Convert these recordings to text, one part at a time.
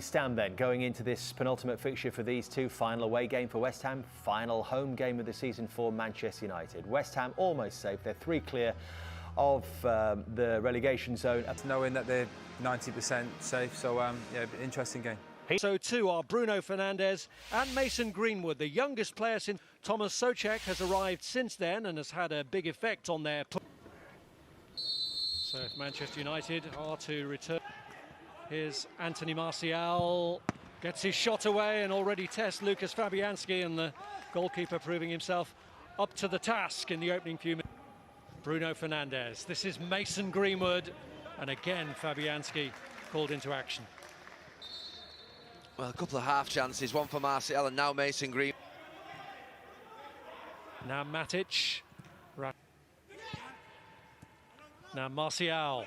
stand then going into this penultimate fixture for these two? Final away game for West Ham, final home game of the season for Manchester United. West Ham almost safe, they're 3 clear of the relegation zone. Knowing that they're 90% safe, so yeah, interesting game. So too are Bruno Fernandes and Mason Greenwood, the youngest player since. Thomas Souček has arrived since then and has had a big effect on their. So if Manchester United are to return, here's Anthony Martial, gets his shot away and already tests Lucas Fabianski, and the goalkeeper proving himself up to the task in the opening few minutes. Bruno Fernandes, this is Mason Greenwood, and again Fabianski called into action. Well, a couple of half chances, one for Martial and now Mason Green. Now Matic. Now Martial.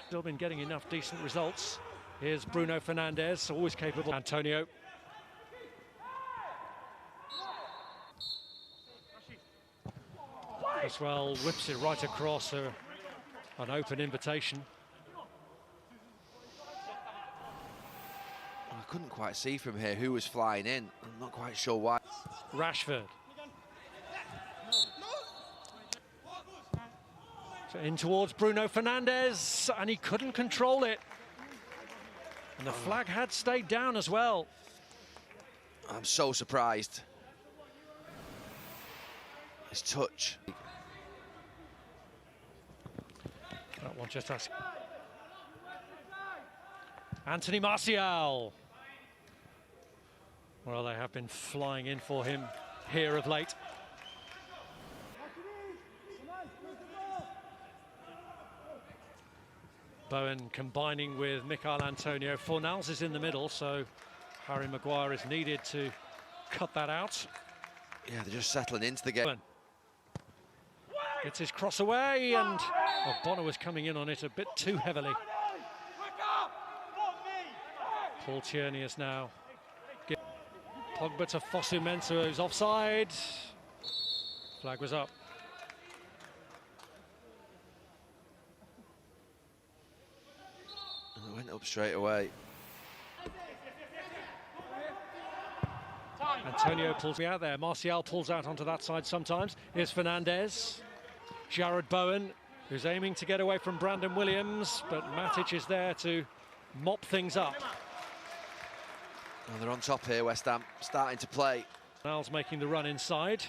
Still been getting enough decent results. Here's Bruno Fernandes, always capable. Antonio. As well, whips it right across an open invitation. I couldn't quite see from here who was flying in. I'm not quite sure why. Rashford. So in towards Bruno Fernandes, and he couldn't control it. And the flag had stayed down as well. I'm so surprised. His touch. That one just asked. Anthony Martial. Well, they have been flying in for him here of late. Bowen combining with Michail Antonio. Fornals is in the middle, so Harry Maguire is needed to cut that out. Yeah, they're just settling into the game. Bowen gets his cross away, and Bonner was coming in on it a bit too heavily. Paul Tierney is now. Pogba to Fosu-Mensah, who's offside. Flag was up. And it went up straight away. Antonio pulls me out there. Martial pulls out onto that side sometimes. Here's Fernandes. Jarrod Bowen, who's aiming to get away from Brandon Williams, but Matic is there to mop things up. Well, they're on top here, West Ham, starting to play. Niles making the run inside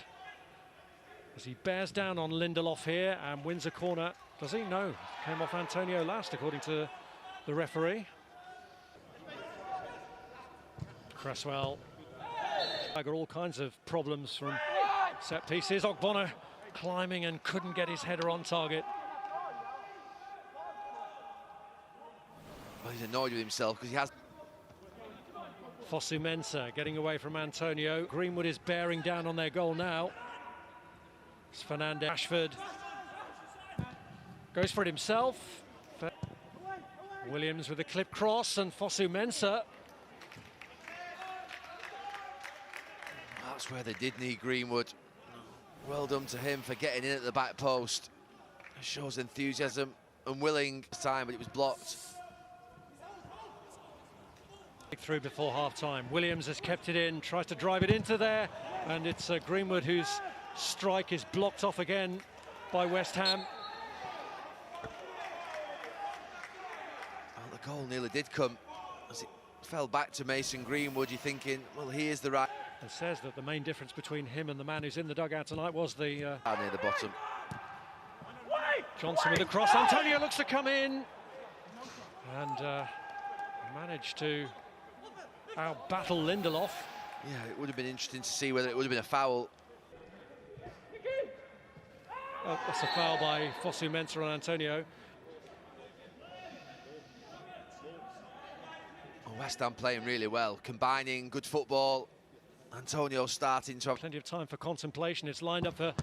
as he bears down on Lindelof here and wins a corner. Does he? No. Came off Antonio last, according to the referee. Cresswell. I got all kinds of problems from set pieces. Ogbonna climbing and couldn't get his header on target. Well, he's annoyed with himself because he has. Fosu-Mensah getting away from Antonio. Greenwood is bearing down on their goal now. It's Fernandes. Rashford goes for it himself. Williams with a clip cross, and Fosu-Mensah. That's where they did need Greenwood. Well done to him for getting in at the back post. It shows enthusiasm and willing this time, but it was blocked. Through before half-time. Williams has kept it in, tries to drive it into there, and it's Greenwood whose strike is blocked off again by West Ham. Well, the goal nearly did come as it fell back to Mason Greenwood. You're thinking, well, he is the right. It says that the main difference between him and the man who's in the dugout tonight was the near the bottom. Johnson with a cross. Antonio looks to come in and managed to out-battle Lindelof. Yeah, it would have been interesting to see whether it would have been a foul. Oh, that's a foul by Fosu-Mensah on Antonio. Oh, West Ham playing really well, combining good football. Antonio starting to have plenty of time for contemplation. It's lined up for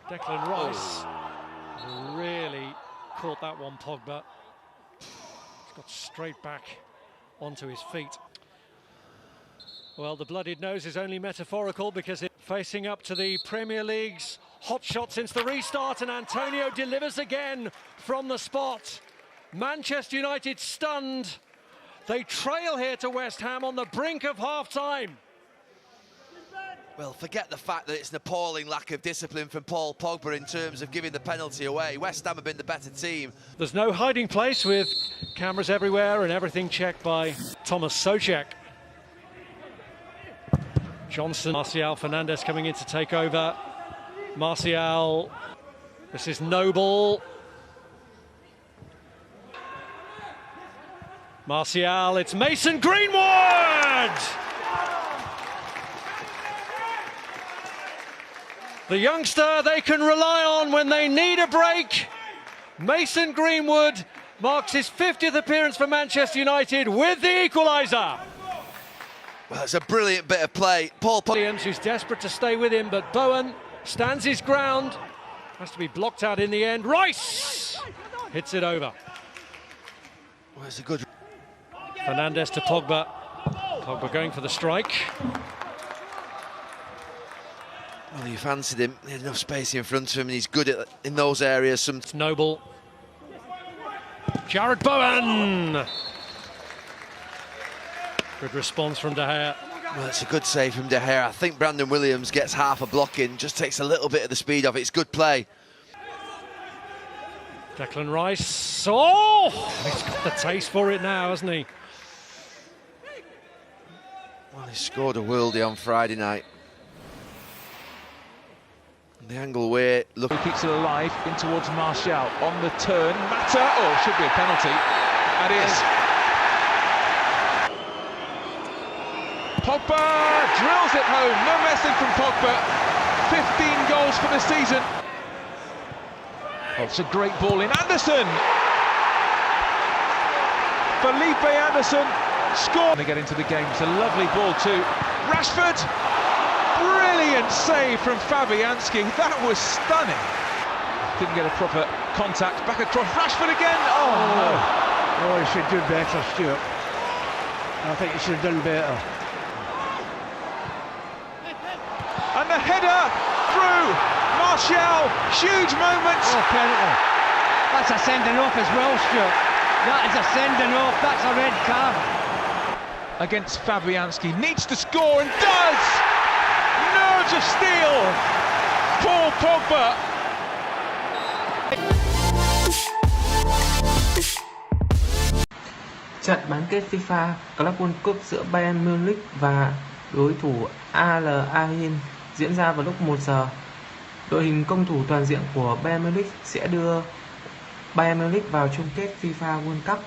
Declan Rice. Oh. Really caught that one, Pogba. He's got straight back onto his feet. Well, the bloodied nose is only metaphorical because it's facing up to the Premier League's hot shot since the restart, and Antonio delivers again from the spot. Manchester United stunned. They trail here to West Ham on the brink of half-time. Well, forget the fact that it's an appalling lack of discipline from Paul Pogba in terms of giving the penalty away. West Ham have been the better team. There's no hiding place with cameras everywhere and everything checked by Thomas Souček. Johnson, Martial, Fernandes coming in to take over. Martial, this is Noble. Martial, it's Mason Greenwood! The youngster they can rely on when they need a break. Mason Greenwood marks his 50th appearance for Manchester United with the equaliser. Well, it's a brilliant bit of play. Paul Williams, who's desperate to stay with him, but Bowen stands his ground. Has to be blocked out in the end. Rice hits it over. Well, it's a good... Fernandes to Pogba. Pogba going for the strike. Well, he fancied him. He had enough space in front of him, and he's good in those areas. It's Noble. Jared Bowen. Good response from De Gea. Well, it's a good save from De Gea. I think Brandon Williams gets half a block in, just takes a little bit of the speed off it. It's good play. Declan Rice. Oh! He's got the taste for it now, hasn't he? Well, he scored a worldie on Friday night. The angle away, look. He keeps it alive in towards Martial on the turn. Mata, oh, should be a penalty. That is. Pogba drills it home. No messing from Pogba. 15 goals for the season. Oh, it's a great ball in. Anderson. Felipe Anderson scored. They get into the game. It's a lovely ball too. Rashford. Brilliant save from Fabianski. That was stunning. Didn't get a proper contact. Back across. Rashford again. Oh, no. Oh, he should do better, Stuart. I think he should have done better. And the header through. Martial. Huge moment. Oh, penalty. That's a sending off as well, Stuart. That is a sending off. That's a red card. Against Fabianski. Needs to score and does. Nerves of steel. Paul Pogba. Trận bán kết FIFA Club World Cup giữa Bayern Munich và đối thủ Al Ahly diễn ra vào lúc 1 giờ. Đội hình công thủ toàn diện của Bayern Munich sẽ đưa Bayern Munich vào chung kết FIFA World Cup.